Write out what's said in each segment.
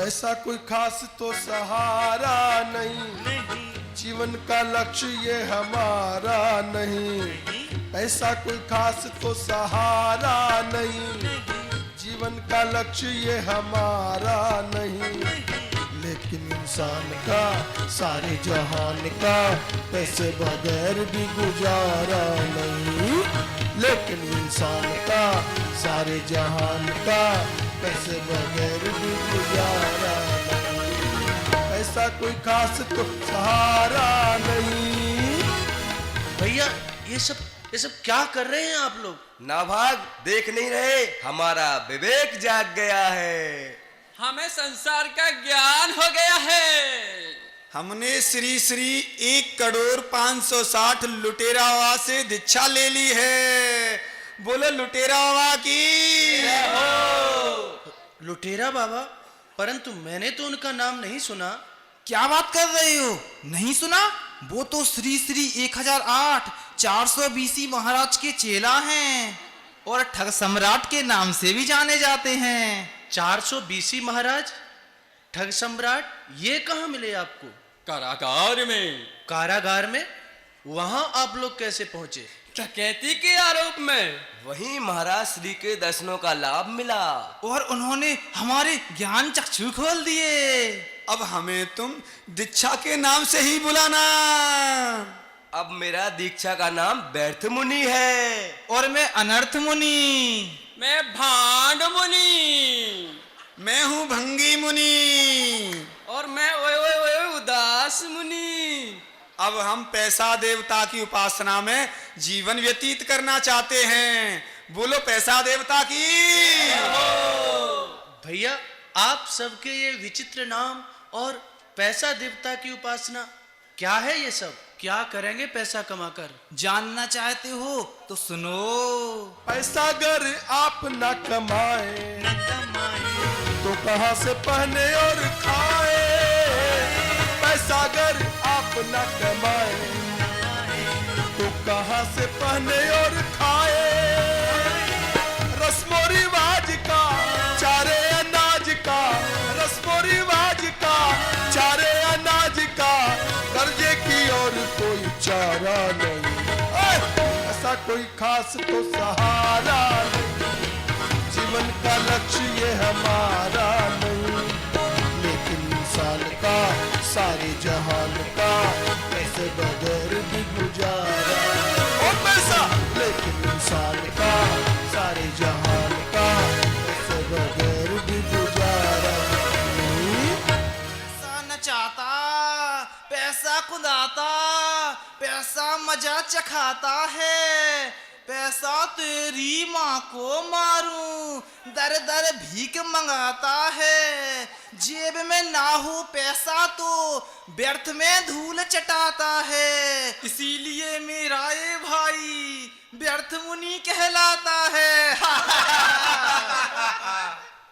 पैसा कोई खास तो सहारा नहीं, जीवन का लक्ष्य ये हमारा नहीं। पैसा कोई खास तो सहारा नहीं, जीवन का लक्ष्य ये हमारा नहीं। लेकिन इंसान का सारे जहान का पैसे बगैर भी गुजारा नहीं। लेकिन इंसान का सारे जहान का पैसे बगैर भी गुजारा नहीं। पैसा कोई खास तो सहारा नहीं। भैया ये सब क्या कर रहे हैं आप लोग? ना भाग, देख नहीं रहे, हमारा विवेक जाग गया है। हमें संसार का ज्ञान हो गया है। हमने श्री श्री 1,560,00,000 लुटेरावा से दीक्षा ले ली है। बोलो लुटेरावा की। लुटेरा बाबा, परंतु मैंने तो उनका नाम नहीं सुना। क्या बात कर रहे हो? नहीं सुना? वो तो श्री श्री 1008 400 BC महाराज के चेला हैं और ठग सम्राट के नाम से भी जाने जाते हैं। 400 BC महाराज, ठग सम्राट, ये कहाँ मिले आपको? कारागार में। कारागार में? वहां आप लोग कैसे पहुंचे? डकैती के आरोप में। वहीं महाराज श्री के दर्शनों का लाभ मिला और उन्होंने हमारे ज्ञान चक्षु खोल दिए। अब हमें तुम दीक्षा के नाम से ही बुलाना। अब मेरा दीक्षा का नाम व्यर्थ मुनि है। और मैं अनर्थ मुनि। मैं भांड मुनि। मैं हूँ भंगी मुनि। और मैं ओए ओए ओए उदास मुनि। अब हम पैसा देवता की उपासना में जीवन व्यतीत करना चाहते हैं। बोलो पैसा देवता की। भैया आप सबके ये विचित्र नाम और पैसा देवता की उपासना, क्या है ये सब? क्या करेंगे पैसा कमाकर? जानना चाहते हो तो सुनो। पैसा अगर आप न कमाए तो कहाँ से पहने और खाए। पैसा अगर आप न कमाए तो कहाँ से पहने और खाए। रस्मो रिवाज का चारे अनाज का, रस्मो रिवाज का चारे अनाज का, कर्जे की और कोई चारा नहीं। ऐसा कोई खास तो सहारा नहीं, जीवन का लक्ष्य ये हमारा नहीं। लेकिन इंसान का सारे जहान का पैसे बगैर भी गुजारा और पैसा। लेकिन इंसान का सारे जहान का पैसे बगैर भी गुजारा नहीं। पैसा नचाता, पैसा खुदाता, पैसा मजा चखाता है। पैसा तेरी माँ को मारूं, दर दर भीख मंगाता है। जेब में ना हो पैसा तो व्यर्थ में धूल चटाता है। इसीलिए मेरा ये भाई व्यर्थ मुनि कहलाता है।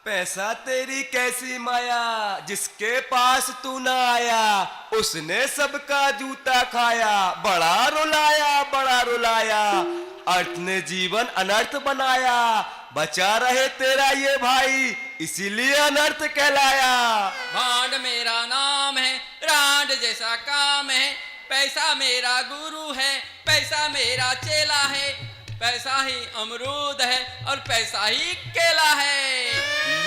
पैसा तेरी कैसी माया, जिसके पास तू ना आया उसने सबका जूता खाया। बड़ा रुलाया, बड़ा रुलाया, अर्थ ने जीवन अनर्थ बनाया। बचा रहे तेरा ये भाई, इसीलिए अनर्थ कहलाया। भांड मेरा नाम है, रांड जैसा काम है। पैसा मेरा गुरु है, पैसा मेरा चेला है। पैसा ही अमरूद है और पैसा ही केला है।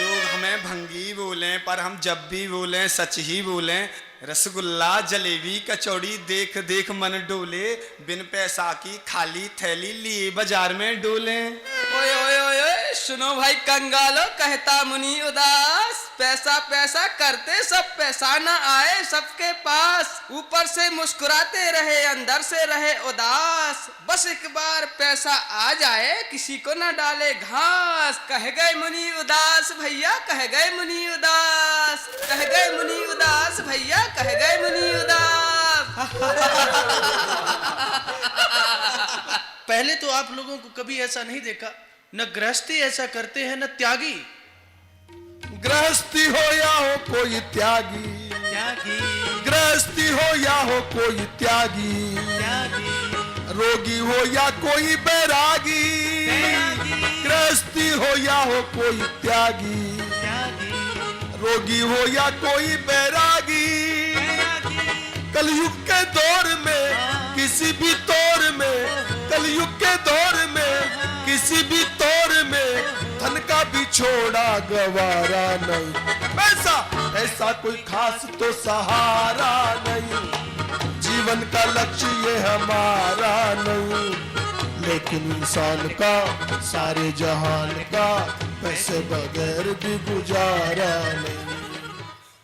लोग हमें भंगी बोलें पर हम जब भी बोलें सच ही बोलें। रसगुल्ला जलेबी कचौड़ी देख देख मन डोले, बिन पैसा की खाली थैली लिए बाजार में डोले। ओए ओए ओए ओए, सुनो भाई कंगालो, कहता मुनि उदास। पैसा पैसा करते सब पैसा ना आए सबके पास। ऊपर से मुस्कुराते रहे अंदर से रहे उदास। बस एक बार पैसा आ जाए किसी को ना डाले घास। कह गए मुनि उदास भैया, कह गए मुनि उदास, कह गए मुनि उदास भैया, कह गए मुनि उदास। पहले तो आप लोगों को कभी ऐसा नहीं देखा। न गृहस्थी ऐसा करते हैं न त्यागी। गृहस्थी हो या हो कोई त्यागी, गृहस्थी हो या हो कोई त्यागी, रोगी हो या कोई बैरागी, गृहस्थी हो या हो कोई त्यागी, रोगी हो या कोई बैरागी, कलयुग के दौर में किसी भी तौर में, कलयुग के दौर में किसी भी तौर में धन का भी छोड़ा गवारा नहीं। पैसा ऐसा कोई खास तो सहारा नहीं, जीवन का लक्ष्य ये हमारा नहीं, लेकिन इंसान का सारे जहान का पैसे बगैर भी गुजारा नहीं।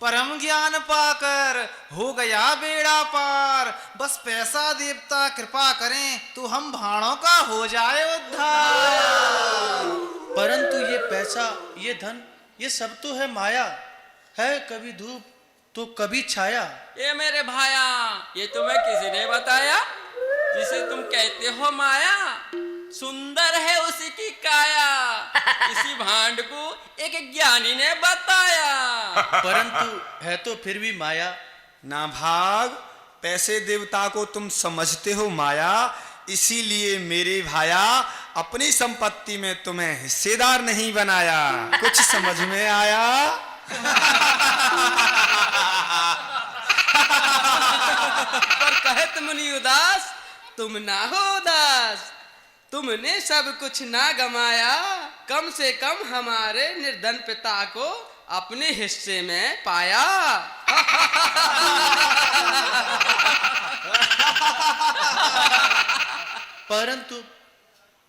परम ज्ञान पाकर हो गया बेड़ा पार, बस पैसा देवता कृपा करें तो हम भाड़ों का हो जाए उद्धार। परंतु ये पैसा, ये धन, ये सब तो है माया, है कभी धूप तो कभी छाया। ये मेरे भाया, ये तुम्हें किसी ने बताया? जिसे तुम कहते हो माया, सुंदर है उसी की काया, इसी भांड को एक ज्ञानी ने बताया। परंतु है तो फिर भी माया। ना भाग, पैसे देवता को तुम समझते हो माया, इसीलिए मेरे भाया अपनी संपत्ति में तुम्हें हिस्सेदार नहीं बनाया। कुछ समझ में आया? पर कहत मुनि उदास, तुम ना हो उदास, तुमने सब कुछ ना गमाया, कम से कम हमारे निर्धन पिता को अपने हिस्से में पाया। परंतु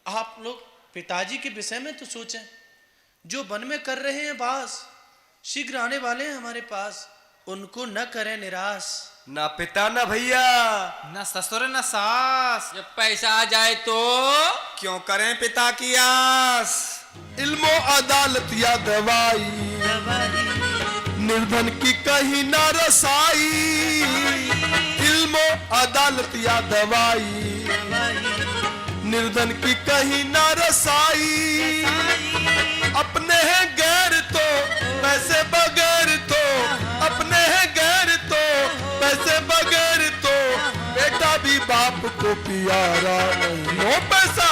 आप लोग पिताजी के विषय में तो सोचें, जो वन में कर रहे हैं वास, शीघ्र आने वाले हैं हमारे पास, उनको न करें निराश। ना पिता ना भैया, न ससुर न सास, जब पैसा आ जाए तो क्यों करें पिता की आस? इल्मो अदालत या दवाई, निर्धन की कहीं ना रसाई, इल्मो अदालत या दवाई, निर्धन की कहीं ना रसाई, अपने हैं गैर तो पैसे बगैर तो, अपने हैं गैर तो पैसे बगैर तो, बेटा भी बाप को प्यारा नहीं। हो पैसा,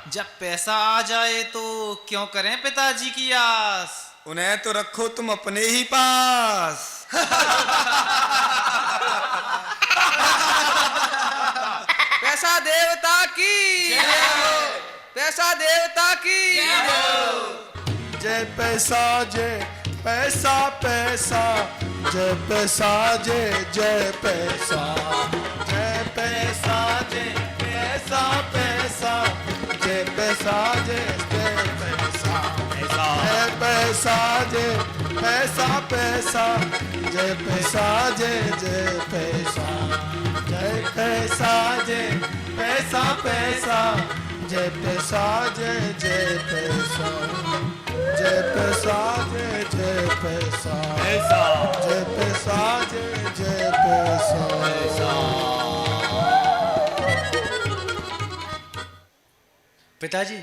जब पैसा आ जाए तो क्यों करें पिताजी की आस। उन्हें तो रखो तुम अपने ही पास। पैसा देवता की, पैसा देवता की। जय पैसा जय पैसा पैसा, जय पैसा जय पैसा, जय पैसा जय पैसा पैसा, जय पैसा जय पैसा, जय पैसा जय पैसा पैसा, जय पैसा जय पैसा, जय पैसा जय पैसा पैसा, जय पैसा जय पैसा, जय पैसा जय पैसा, जय पैसा जय पैसा। पिताजी,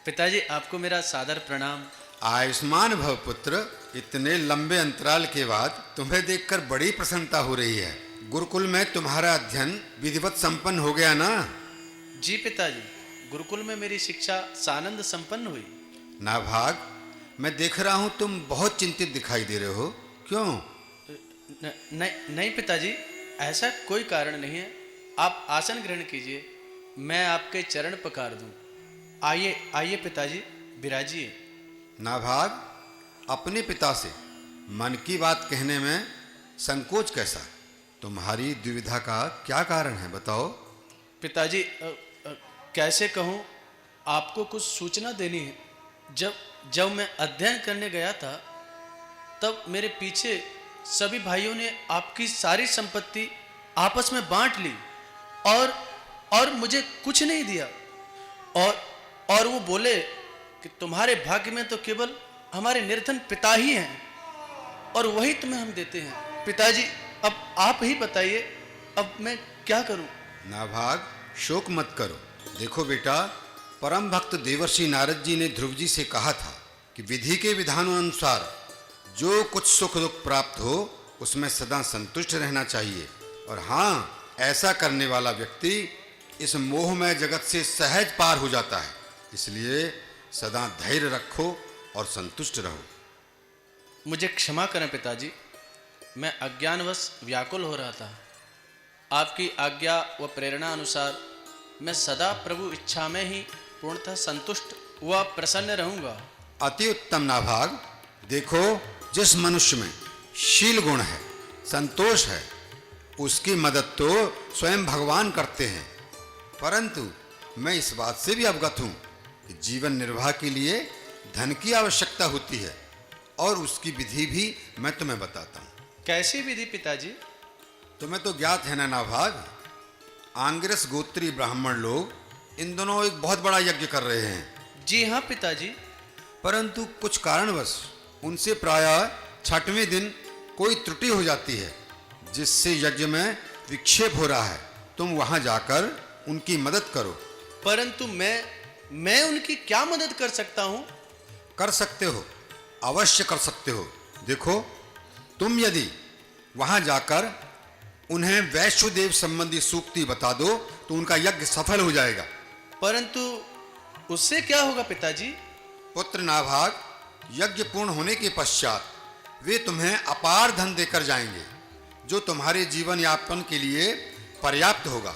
पिताजी आपको मेरा सादर प्रणाम। आयुष्मान भव पुत्र, इतने लंबे अंतराल के बाद तुम्हें देखकर बड़ी प्रसन्नता हो रही है। गुरुकुल में तुम्हारा अध्ययन विधिवत संपन्न हो गया ना? जी पिताजी, गुरुकुल में मेरी शिक्षा सानंद संपन्न हुई। ना भाग, मैं देख रहा हूँ तुम बहुत चिंतित दिखाई दे रहे हो, क्यों? नहीं पिताजी, ऐसा कोई कारण नहीं है। आप आसन ग्रहण कीजिए, मैं आपके चरण पखार दूं। आइए आइए पिताजी, विराजिए। ना भाग, अपने पिता से मन की बात कहने में संकोच कैसा? तुम्हारी दुविधा का क्या कारण है, बताओ। पिताजी कैसे कहूँ, आपको कुछ सूचना देनी है। जब मैं अध्ययन करने गया था, तब मेरे पीछे सभी भाइयों ने आपकी सारी संपत्ति आपस में बांट ली और मुझे कुछ नहीं दिया। और वो बोले कि तुम्हारे भाग्य में तो केवल हमारे निर्धन पिता ही हैं और वही तुम्हें हम देते हैं। पिताजी, अब आप ही बताइए, अब मैं क्या करूं? ना भाग, शोक मत करो। देखो बेटा, परम भक्त देवर्षि नारद जी ने ध्रुव जी से कहा था कि विधि के विधानों अनुसार जो कुछ सुख दुख प्राप्त हो उसमें सदा संतुष्ट रहना चाहिए। और हाँ, ऐसा करने वाला व्यक्ति इस मोहमय जगत से सहज पार हो जाता है। इसलिए सदा धैर्य रखो और संतुष्ट रहो। मुझे क्षमा करें पिताजी, मैं अज्ञानवश व्याकुल हो रहा था। आपकी आज्ञा व प्रेरणा अनुसार मैं सदा प्रभु इच्छा में ही पूर्णतः संतुष्ट व प्रसन्न रहूंगा। अति उत्तम नाभाग। देखो, जिस मनुष्य में शील गुण है, संतोष है, उसकी मदद तो स्वयं भगवान करते हैं। परंतु मैं इस बात से भी अवगत हूँ कि जीवन निर्वाह के लिए धन की आवश्यकता होती है, और उसकी विधि भी मैं तुम्हें बताता हूँ। कैसी विधि पिताजी? तुम्हें तो ज्ञात है ना नाभाग, आंगिरस गोत्री ब्राह्मण लोग इन दोनों एक बहुत बड़ा यज्ञ कर रहे हैं। जी हाँ पिताजी। परंतु कुछ कारणवश उनसे प्रायः छठवें दिन कोई त्रुटि हो जाती है, जिससे यज्ञ में विक्षेप हो रहा है। तुम वहां जाकर उनकी मदद करो। परंतु मैं उनकी क्या मदद कर सकता हूँ? कर सकते हो, अवश्य कर सकते हो। देखो, तुम यदि वहां जाकर उन्हें वैश्वदेव संबंधी सूक्ति बता दो तो उनका यज्ञ सफल हो जाएगा। परंतु उससे क्या होगा पिताजी? पुत्र नाभाग, यज्ञ पूर्ण होने के पश्चात वे तुम्हें अपार धन देकर जाएंगे, जो तुम्हारे जीवन यापन के लिए पर्याप्त होगा।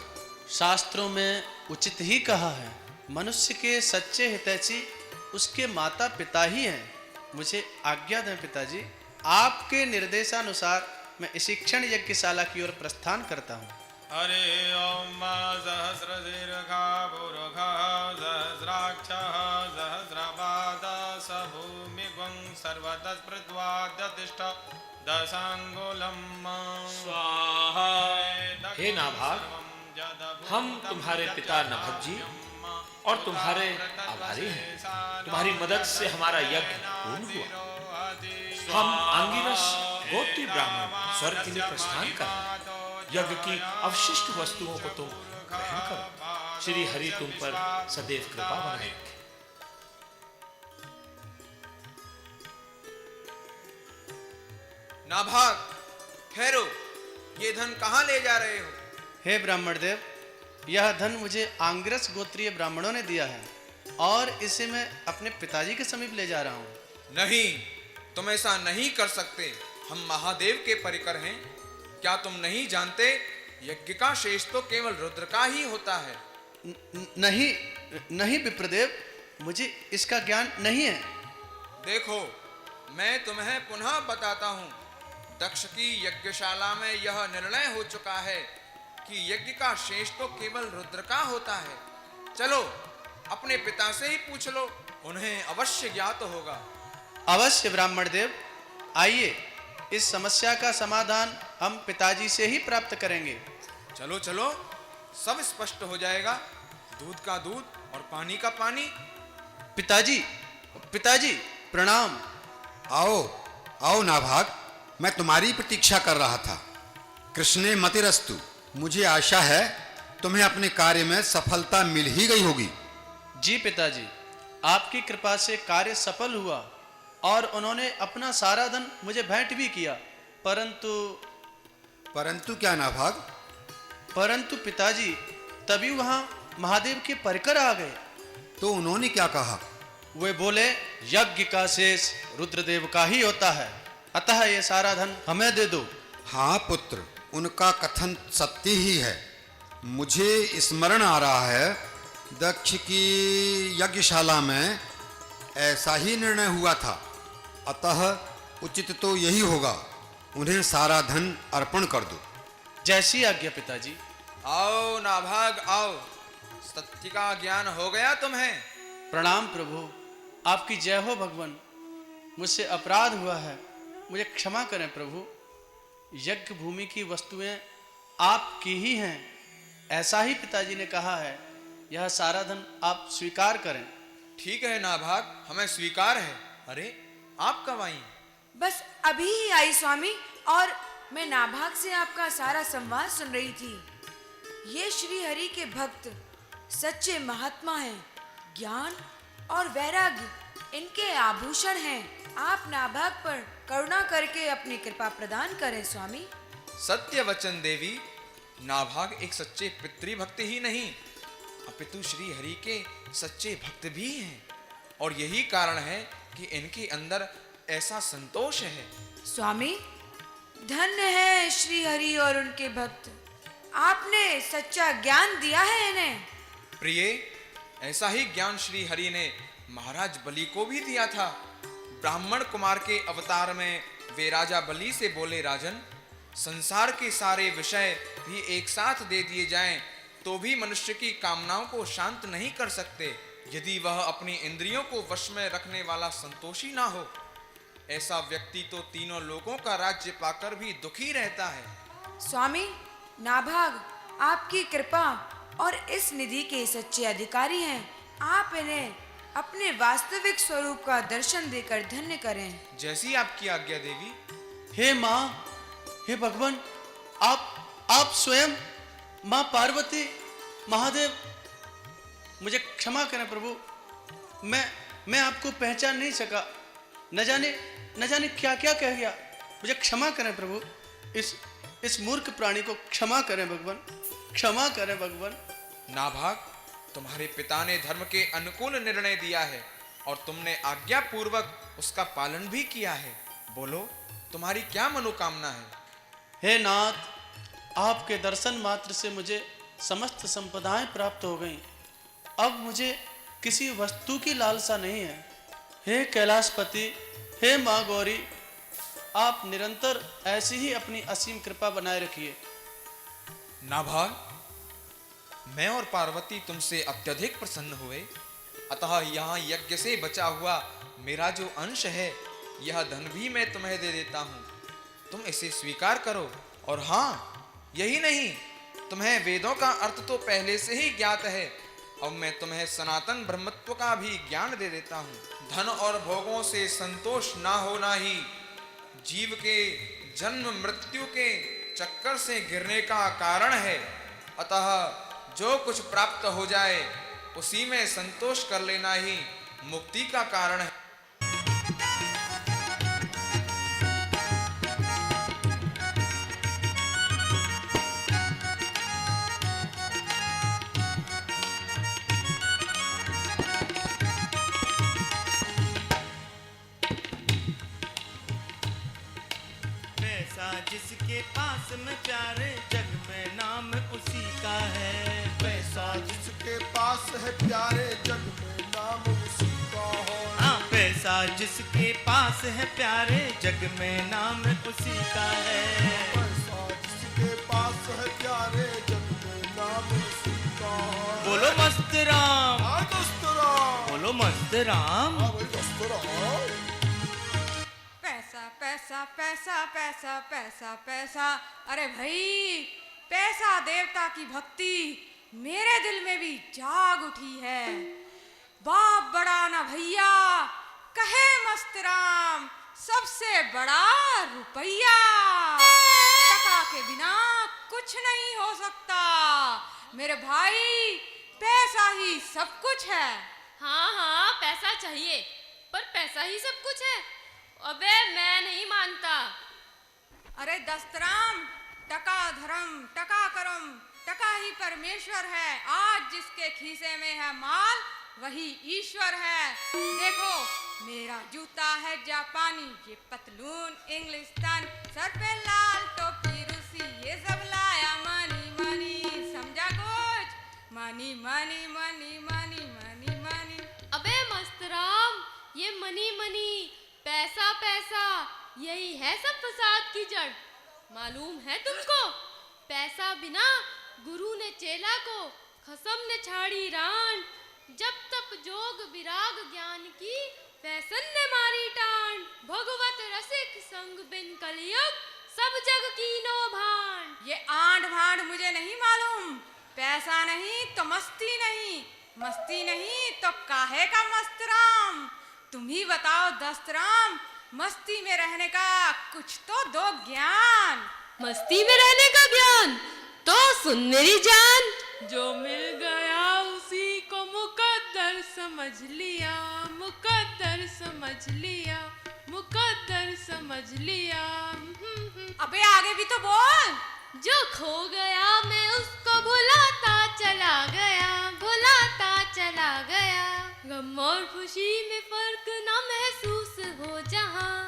शास्त्रों में उचित ही कहा है, मनुष्य के सच्चे हितैषी उसके माता पिता ही हैं। मुझे आज्ञा दें पिताजी, आपके निर्देशानुसार मैं इसी क्षण यज्ञशाला की ओर प्रस्थान करता हूँ। हरे ओम सहस्र दीर्घा पुरुषः सहस्राक्षः सहस्रपादः स भूमिगुं सर्वतस्पृत्वाद्यतिष्ठ दशांगुलम् स्वाहा। हे नाभाग, हम तुम्हारे पिता नभग जी और तुम्हारे आभारी हैं। तुम्हारी मदद से हमारा यज्ञ पूर्ण हुआ। हम आंगिरस गोत्री ब्राह्मण स्वर्ग के लिए प्रस्थान कर रहे हैं। यज्ञ की अवशिष्ट वस्तुओं को तुम ग्रहण करो। श्री हरि तुम पर सदैव कृपा बनाए रखे। नाभाग, ठहरो, ये धन कहाँ ले जा रहे हो? हे ब्राह्मण देव, यह धन मुझे आंगिरस गोत्रीय ब्राह्मणों ने दिया है और इसे मैं अपने पिताजी के समीप ले जा रहा हूँ। नहीं, तुम ऐसा नहीं कर सकते। हम महादेव के परिकर हैं। क्या तुम नहीं जानते, यज्ञ का शेष तो केवल रुद्र का ही होता है। नहीं विप्रदेव, मुझे इसका ज्ञान नहीं है। देखो, मैं तुम्हें पुनः बताता हूँ। दक्ष की यज्ञशाला में यह निर्णय हो चुका है कि यज्ञ का शेष तो केवल रुद्र का होता है। चलो, अपने पिता से ही पूछ लो, उन्हें अवश्य ज्ञात होगा। अवश्य ब्राह्मण देव, आइए, इस समस्या का समाधान हम पिताजी से ही प्राप्त करेंगे। चलो चलो, सब स्पष्ट हो जाएगा। दूध का दूध और पानी का पानी। पिताजी प्रणाम। आओ आओ नाभाग, मैं तुम्हारी प्रतीक्षा कर रहा था। कृष्णे मतिरस्तु। मुझे आशा है तुम्हें अपने कार्य में सफलता मिल ही गई होगी। जी पिताजी, आपकी कृपा से कार्य सफल हुआ और उन्होंने अपना सारा धन मुझे भेंट भी किया। परंतु क्या नाभाग? परंतु पिताजी, तभी वहां महादेव के परिकर आ गए। तो उन्होंने क्या कहा? वे बोले, यज्ञ का शेष रुद्रदेव का ही होता है, अतः ये सारा धन हमें दे दो। हाँ पुत्र, उनका कथन सत्य ही है। मुझे स्मरण आ रहा है, दक्ष की यज्ञशाला में ऐसा ही निर्णय हुआ था। अतः उचित तो यही होगा, उन्हें सारा धन अर्पण कर दो। जैसी आज्ञा पिताजी। आओ नाभाग, आओ। सत्य का ज्ञान हो गया तुम्हें? प्रणाम प्रभु, आपकी जय हो भगवान। मुझसे अपराध हुआ है, मुझे क्षमा करें प्रभु। यज्ञ भूमि की वस्तुएं आपकी ही हैं, ऐसा ही पिताजी ने कहा है। यह सारा धन आप स्वीकार करें। ठीक है नाभाग, हमें स्वीकार है। अरे, आप कब आई? बस अभी ही आई स्वामी, और मैं नाभाग से आपका सारा संवाद सुन रही थी। ये श्री हरि के भक्त सच्चे महात्मा हैं। ज्ञान और वैराग्य इनके आभूषण हैं। आप नाभाग पर करुणा करके अपनी कृपा प्रदान करें स्वामी। सत्य वचन देवी, नाभाग एक सच्चे पितृभक्त ही नहीं, अपितु श्री हरि के सच्चे भक्त भी हैं। और यही कारण है कि इनके अंदर ऐसा संतोष है। स्वामी, धन्य है श्री हरि और उनके भक्त। आपने सच्चा ज्ञान दिया है इन्हें। प्रिय, ऐसा ही ज्ञान श्री हरि ने महाराज बलि को भी दिया था। ब्राह्मण कुमार के अवतार में वे राजा बलि से बोले, राजन, संसार के सारे विषय भी एक साथ दे दिए जाएं तो भी मनुष्य की कामनाओं को शांत नहीं कर सकते, यदि वह अपनी इंद्रियों को वश में रखने वाला संतोषी ना हो। ऐसा व्यक्ति तो तीनों लोगों का राज्य पाकर भी दुखी रहता है। स्वामी, नाभाग आपकी कृपा और इस निधि के सच्चे अधिकारी हैं। आप इन्हें अपने वास्तविक स्वरूप का दर्शन देकर धन्य करें। जैसी आपकी आज्ञा देवी। हे माँ, हे भगवान, आप स्वयं माँ पार्वती, महादेव, मुझे क्षमा करें प्रभु। मैं आपको पहचान नहीं सका। न जाने क्या क्या कह गया। मुझे क्षमा करें प्रभु। इस मूर्ख प्राणी को क्षमा करें भगवान, क्षमा करें भगवान। नाभाग, तुम्हारे पिता ने धर्म के अनुकूल निर्णय दिया है और तुमने आज्ञा पूर्वक उसका पालन भी किया है। बोलो, तुम्हारी क्या मनोकामना है? हे नाथ, आपके दर्शन मात्र से मुझे समस्त संपदाएं प्राप्त हो गईं। अब मुझे किसी वस्तु की लालसा नहीं है। हे कैलाशपति, हे माँ गौरी, आप निरंतर ऐसी ही अपनी असीम कृपा बनाए रखिए। नाभाग, मैं और पार्वती तुमसे अत्यधिक प्रसन्न हुए, अतः यहाँ यज्ञ से बचा हुआ मेरा जो अंश है, यह धन भी मैं तुम्हें दे देता हूँ। तुम इसे स्वीकार करो। और हाँ, यही नहीं, तुम्हें वेदों का अर्थ तो पहले से ही ज्ञात है। अब मैं तुम्हें सनातन ब्रह्मत्व का भी ज्ञान दे देता हूँ। धन और भोगों से संतोष ना होना ही जीव के जन्म मृत्यु के चक्कर से गिरने का कारण है। अतः जो कुछ प्राप्त हो जाए उसी में संतोष कर लेना ही मुक्ति का कारण है। जिसके पास में प्यारे जग में नाम उसी का है। पैसा जिसके पास है प्यारे जग में नाम उसी का है। हाँ, पैसा जिसके पास है प्यारे जग में नाम उसी का है। पैसा जिसके पास है प्यारे जग में नाम उसी का है। बोलो मस्त राम, हाँ दोस्त राम, बोलो मस्त राम। हाँ भाई दोस्त राम। पैसा पैसा पैसा पैसा पैसा। अरे भाई, पैसा देवता की भक्ति मेरे दिल में भी जाग उठी है। बाप बड़ा ना भैया, कहे मस्त राम, सबसे बड़ा रुपया। टका के बिना कुछ नहीं हो सकता मेरे भाई, पैसा ही सब कुछ है। हाँ हाँ, पैसा चाहिए, पर पैसा ही सब कुछ है? अबे मैं नहीं मानता। अरे दस्तराम, टका धर्म, टका कर्म, टका ही परमेश्वर है। आज जिसके खीसे में है माल, वही ईश्वर है। देखो, मेरा जूता है जापानी, ये पतलून इंग्लिस्तान, सर पे लाल टोपी रूसी, ये सब लाया मनी मनी। समझा कुछ? Money money money money money money. अबे मस्त राम, ये मनी मनी, पैसा पैसा, यही है सब फसाद की जड़। मालूम है तुमको? पैसा बिना गुरु ने चेला को, खसम ने छाड़ी रान। जब तप जोग विराग ज्ञान की, फैशन ने मारी टान। भगवत रसिक संग बिन कलयुग, सब जग कीनो भान। ये आंड भांड मुझे नहीं मालूम। पैसा नहीं तो मस्ती नहीं, मस्ती नहीं तो काहे का मस्त राम। तुम ही बताओ दस्तराम, मस्ती में रहने का कुछ तो दो ज्ञान। मस्ती में रहने का ज्ञान तो सुन मेरी जान। जो मिल गया उसी को मुकद्दर समझ लिया, मुकद्दर समझ लिया, मुकद्दर समझ लिया। अबे आगे भी तो बोल। जो खो गया मैं उसको भुलाता चला गया, भुलाता चला गया। गम और खुशी में फर्क ना महसूस हो जहां,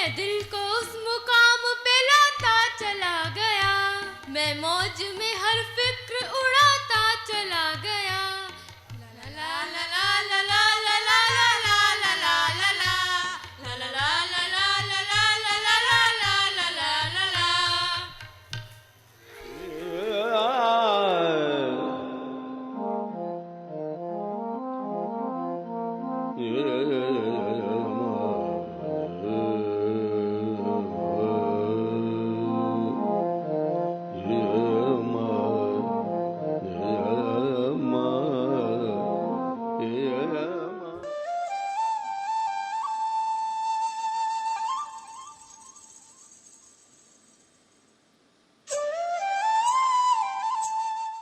मैं दिल को उस मुकाम पे लाता चला गया, मैं मौज में हर फिक्र उड़ाता चला गया।